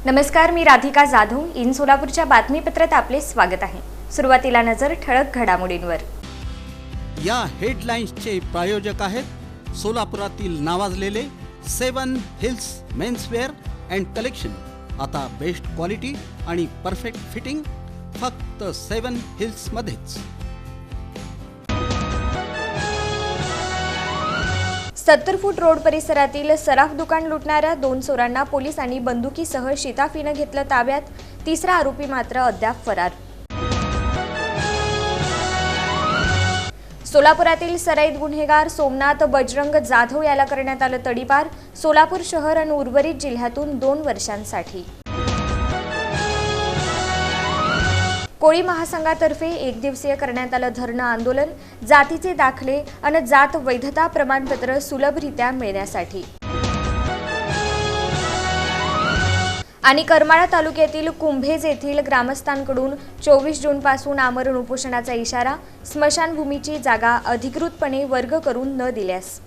नमस्कार, मी राधिका जाधव. इन सोलापूरच्या बातमीपत्रात आपले स्वागत आहे. सुरुवातीला नजर ठळक घडामोडींवर. या हेडलाईन्सचे प्रायोजक आहेत सोलापुरातील नावाजलेले 7 हिल्स मेन्सवेअर अँड कलेक्शन. आता बेस्ट क्वालिटी आणि परफेक्ट फिटिंग फक्त 7 हिल्स मध्येच. 70 फूट रोड परिसरातील सराफ दुकान लुटणाऱ्या 2 चोरांना पोलिसांनी बंदुकीसह शिताफीनं घेतलं ताब्यात. तिसरा आरोपी मात्र अद्याप फरार. सोलापुरातील सराईत गुन्हेगार सोमनाथ बजरंग जाधव याला करण्यात आलं तडीपार. सोलापूर शहर आणि उर्वरित जिल्ह्यातून 2 वर्षांसाठी. कोळी महासंघातर्फे 1 दिवसीय करण्यात आलं धरणं आंदोलन. जातीचे दाखले आणि जात वैधता प्रमाणपत्र सुलभरित्या मिळण्यासाठी. आणि करमाळा तालुक्यातील कुंभेज येथील ग्रामस्थांकडून 24 जूनपासून आमरण उपोषणाचा इशारा. स्मशानभूमीची जागा अधिकृतपणे वर्ग करून न दिल्यास